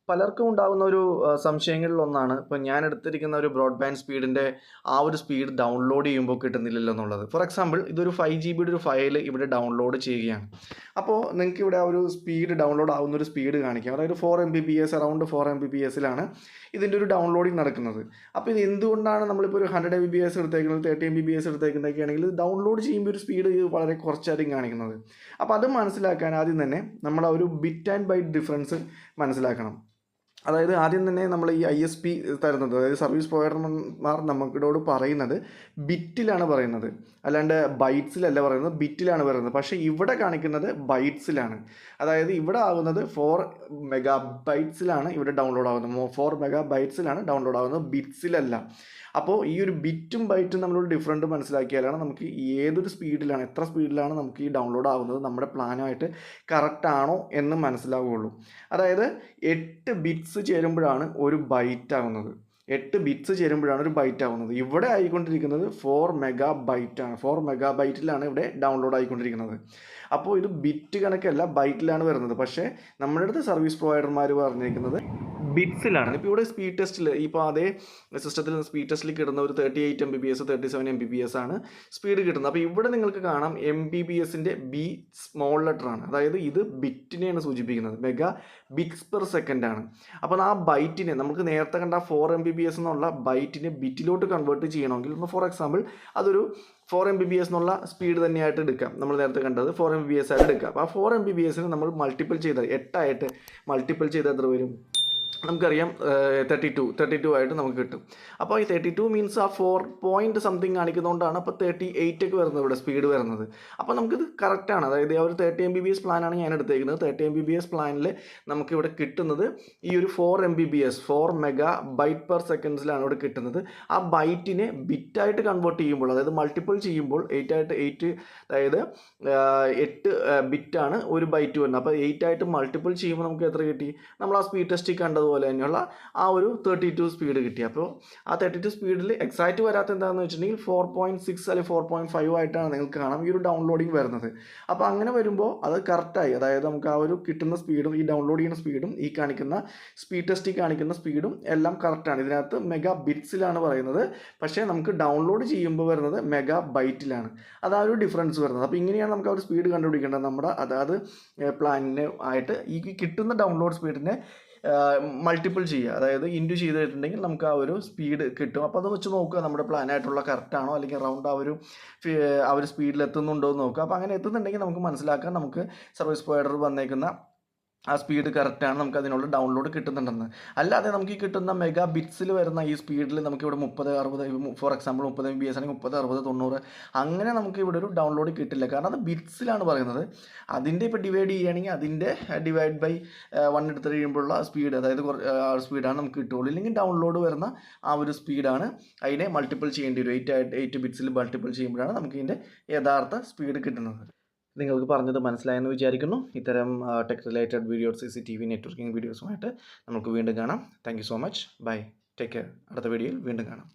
പലർക്കും ഉണ്ടാകുന്ന ഒരു സംശയങ്ങളിലൊന്നാണ് ഇപ്പോൾ ഞാൻ എടുത്തിരിക്കുന്ന ഒരു ബ്രോഡ്ബാൻഡ് സ്പീഡിൻ്റെ ആ ഒരു സ്പീഡ് ഡൗൺലോഡ് ചെയ്യുമ്പോൾ കിട്ടുന്നില്ലല്ലോ എന്നുള്ളത്. ഫോർ എക്സാമ്പിൾ ഇതൊരു 5 GB ഒരു ഫയൽ ഇവിടെ ഡൗൺലോഡ് ചെയ്യുകയാണ്. അപ്പോൾ നിങ്ങൾക്ക് ഇവിടെ ആ ഒരു സ്പീഡ് ഡൗൺലോഡ് ആവുന്ന ഒരു സ്പീഡ് കാണിക്കാം. അതായത് 4 Mbps അറൗണ്ട് 4 Mbps ഇതിൻ്റെ ഒരു ഡൗൺലോഡിങ് നടക്കുന്നത്. അപ്പോൾ ഇത് എന്തുകൊണ്ടാണ് നമ്മളിപ്പോൾ ഒരു 100 Mbps എടുത്തേക്കുന്നത് 30 Mbps എടുത്തേക്കുന്നതൊക്കെ ആണെങ്കിൽ ഡൗൺലോഡ് ചെയ്യുമ്പോൾ ഒരു സ്പീഡ് വളരെ കുറച്ചായിരിക്കും കാണിക്കുന്നത്. അപ്പോൾ അത് മനസ്സിലാക്കാൻ ആദ്യം തന്നെ നമ്മൾ ആ ഒരു ബിറ്റ് ആൻഡ് ബൈറ്റ് ഡിഫറൻസ് മനസ്സിലാക്കണം. അതായത് ആദ്യം തന്നെ നമ്മൾ ഈ ISP തരുന്നത്, അതായത് സർവീസ് പ്രൊവൈഡർമാർ നമുക്കിടോട് പറയുന്നത് ബിറ്റിലാണ് പറയുന്നത്, അല്ലാണ്ട് ബൈറ്റ്സിലല്ല പറയുന്നത്, ബിറ്റിലാണ് പറയുന്നത്. പക്ഷേ ഇവിടെ കാണിക്കുന്നത് ബൈറ്റ്സിലാണ്. അതായത് ഇവിടെ ആകുന്നത് 4 MB ഇവിടെ ഡൗൺലോഡ് ആകുന്നത്, 4 MB ഡൗൺലോഡ് ആകുന്നത്, ബിറ്റ്സിലല്ല. അപ്പോൾ ഈ ഒരു ബിറ്റും ബൈറ്റും നമ്മളൊരു ഡിഫറൻറ്റ് മനസ്സിലാക്കിയാലാണ് നമുക്ക് ഏതൊരു സ്പീഡിലാണ്, എത്ര സ്പീഡിലാണ് നമുക്ക് ഈ ഡൗൺലോഡ് ആകുന്നത് നമ്മുടെ പ്ലാനുമായിട്ട് കറക്റ്റ് ആണോ എന്ന് മനസ്സിലാവുകയുള്ളൂ. അതായത് 8 ബിറ്റ്സ് ചേരുമ്പോഴാണ് ഒരു ബൈറ്റ് ആകുന്നത്. 8 ബിറ്റ്സ് ചേരുമ്പോഴാണ് ഒരു ബൈറ്റ് ആവുന്നത്. ഇവിടെ ആയിക്കൊണ്ടിരിക്കുന്നത് 4 MB ആണ്. 4 MB ഇവിടെ ഡൗൺലോഡ് ആയിക്കൊണ്ടിരിക്കുന്നത്. അപ്പോൾ ഇത് ബിറ്റ് കണക്കല്ല, ബൈറ്റിലാണ് വരുന്നത്. പക്ഷേ നമ്മുടെ അടുത്ത് സർവീസ് പ്രൊവൈഡർമാർ പറഞ്ഞിരിക്കുന്നത് ബിറ്റ്സിലാണ്. ഇപ്പോൾ ഇവിടെ സ്പീഡ് ടെസ്റ്റിൽ ഇപ്പോൾ അതേ സിസ്റ്റത്തിൽ സ്പീഡ് ടെസ്റ്റിൽ കിട്ടുന്ന ഒരു 38 Mbps 37 Mbps ആണ് സ്പീഡ് കിട്ടുന്നത്. അപ്പോൾ ഇവിടെ നിങ്ങൾക്ക് കാണാം Mbpsൻ്റെ B സ്മോൾ ലെറ്റർ ആണ്. അതായത് ഇത് ബിറ്റിനെയാണ് സൂചിപ്പിക്കുന്നത്, മെഗാ ബിറ്റ്സ് പെർ സെക്കൻഡ് ആണ്. അപ്പോൾ ആ ബൈറ്റിനെ നമുക്ക് നേരത്തെ കണ്ട 4 Mbps എന്നുള്ള ബൈറ്റിനെ ബിറ്റിലോട്ട് കൺവേർട്ട് ചെയ്യണമെങ്കിൽ ഫോർ എക്സാമ്പിൾ അതൊരു 4 Mbps എന്നുള്ള സ്പീഡ് തന്നെയായിട്ട് എടുക്കാം. നമ്മൾ നേരത്തെ കണ്ടത് 4 Mbps ആയിട്ട് എടുക്കാം. അപ്പോൾ ആ 4 Mbps നമ്മൾ മൾട്ടിപ്പിൾ ചെയ്താൽ 8 മൾട്ടിപ്പിൾ ചെയ്താൽ എത്ര വരും? നമുക്കറിയാം 32 ആയിട്ട് നമുക്ക് കിട്ടും. അപ്പോൾ ഈ 32 മീൻസ് ആ 4 പോയിൻറ്റ് സംതിങ് കാണിക്കുന്നതുകൊണ്ടാണ് അപ്പോൾ 38 വരുന്നത് ഇവിടെ സ്പീഡ് വരുന്നത്. അപ്പോൾ നമുക്കിത് കറക്റ്റാണ്. അതായത് ആ ഒരു 30 Mbps പ്ലാനാണ് ഞാൻ എടുത്തേക്കുന്നത്. 30 Mbps പ്ലാനിൽ നമുക്കിവിടെ കിട്ടുന്നത് ഈ ഒരു 4 Mbps 4 MB/s ഇവിടെ കിട്ടുന്നത്. ആ ബൈറ്റിനെ ബിറ്റായിട്ട് കൺവേർട്ട് ചെയ്യുമ്പോൾ, അതായത് മൾട്ടിപ്പിൾ ചെയ്യുമ്പോൾ 8 അതായത് 8 ബിറ്റാണ് ഒരു ബൈറ്റ് വരുന്നത്. അപ്പോൾ 8 ആയിട്ട് മൾട്ടിപ്പിൾ ചെയ്യുമ്പോൾ നമുക്ക് എത്ര കിട്ടി? നമ്മൾ ആ സ്പീഡ് ടെസ്റ്റിൽ കണ്ടതുപോലെ തന്നെയുള്ള ആ ഒരു 32 സ്പീഡ് കിട്ടി. അപ്പോൾ ആ 32 സ്പീഡിൽ എക്സാക്റ്റ് വരാത്ത എന്താണെന്ന് വെച്ചിട്ടുണ്ടെങ്കിൽ 4.6 അല്ലെങ്കിൽ 4.5 ആയിട്ടാണ് നിങ്ങൾക്ക് കാണാം ഈ ഒരു ഡൗൺലോഡിങ് വരുന്നത്. അപ്പോൾ അങ്ങനെ വരുമ്പോൾ അത് കറക്റ്റായി, അതായത് നമുക്ക് ആ ഒരു കിട്ടുന്ന സ്പീഡും ഈ ഡൗൺലോഡ് ചെയ്യുന്ന സ്പീഡും ഈ കാണിക്കുന്ന സ്പീഡ് ടെസ്റ്റിൽ കാണിക്കുന്ന സ്പീഡും എല്ലാം കറക്റ്റാണ്. ഇതിനകത്ത് മെഗാ ബിറ്റ്സിലാണ് പറയുന്നത്, പക്ഷേ നമുക്ക് ഡൗൺലോഡ് ചെയ്യുമ്പോൾ വരുന്നത് മെഗാ ബൈറ്റിലാണ്. അതാ ഒരു ഡിഫറൻസ് വരുന്നത്. അപ്പോൾ ഇങ്ങനെയാണ് നമുക്ക് ആ ഒരു സ്പീഡ് കണ്ടുപിടിക്കേണ്ടത്. നമ്മുടെ അതായത് പ്ലാനിന് ആയിട്ട് ഈ കിട്ടുന്ന ഡൗൺലോഡ് സ്പീഡിനെ മൾട്ടിപ്പിൾ ചെയ്യുക, അതായത് ഇൻറ്റു ചെയ്തിട്ടുണ്ടെങ്കിൽ നമുക്ക് ആ ഒരു സ്പീഡ് കിട്ടും. അപ്പോൾ അത് വെച്ച് നോക്കുക നമ്മുടെ പ്ലാനായിട്ടുള്ള കറക്റ്റാണോ അല്ലെങ്കിൽ റൗണ്ട് ആ ഒരു സ്പീഡിൽ എത്തുന്നുണ്ടോ എന്ന് നോക്കുക. അപ്പോൾ അങ്ങനെ എത്തുന്നുണ്ടെങ്കിൽ നമുക്ക് മനസ്സിലാക്കാം നമുക്ക് സർവീസ് പ്രൊവൈഡർ വന്നേക്കുന്ന ആ സ്പീഡ് കറക്റ്റാണ്, നമുക്ക് അതിനുള്ള ഡൗൺലോഡ് കിട്ടുന്നുണ്ടെന്ന്. അല്ലാതെ നമുക്ക് ഈ കിട്ടുന്ന മെഗാ ബിറ്റ്സിൽ വരുന്ന ഈ സ്പീഡിൽ നമുക്കിവിടെ 30 60 ഫോർ എക്സാമ്പിൾ 30 Mbps ആണെങ്കിൽ 30 60 90 അങ്ങനെ നമുക്ക് ഇവിടെ ഒരു ഡൗൺലോഡ് കിട്ടില്ല. കാരണം അത് ബിറ്റ്സിലാണ് പറയുന്നത്. അതിൻ്റെ ഇപ്പോൾ ഡിവൈഡ് ചെയ്യുകയാണെങ്കിൽ അതിൻ്റെ ഡിവൈഡ് ബൈ 1 എടുത്ത് കഴിയുമ്പോഴുള്ള സ്പീഡ്, അതായത് സ്പീഡാണ് നമുക്ക് കിട്ടുള്ളൂ. ഇല്ലെങ്കിൽ ഡൗൺലോഡ് വരുന്ന ആ ഒരു സ്പീഡാണ് അതിനെ മൾട്ടിപ്പിൾ ചെയ്യേണ്ടി വരും. 8 ബിറ്റ്സിൽ മൾട്ടിപ്പിൾ ചെയ്യുമ്പോഴാണ് നമുക്ക് ഇതിൻ്റെ യഥാർത്ഥ സ്പീഡ് കിട്ടുന്നത്. നിങ്ങൾക്ക് പറഞ്ഞത് മനസ്സിലായെന്ന് വിചാരിക്കുന്നു. ഇത്തരം tech related videos CCTV networking വീഡിയോസുമായിട്ട് നമുക്ക് വീണ്ടും കാണാം. Thank you so much. Bye. Take care. അടുത്ത വീഡിയോയിൽ വീണ്ടും കാണാം.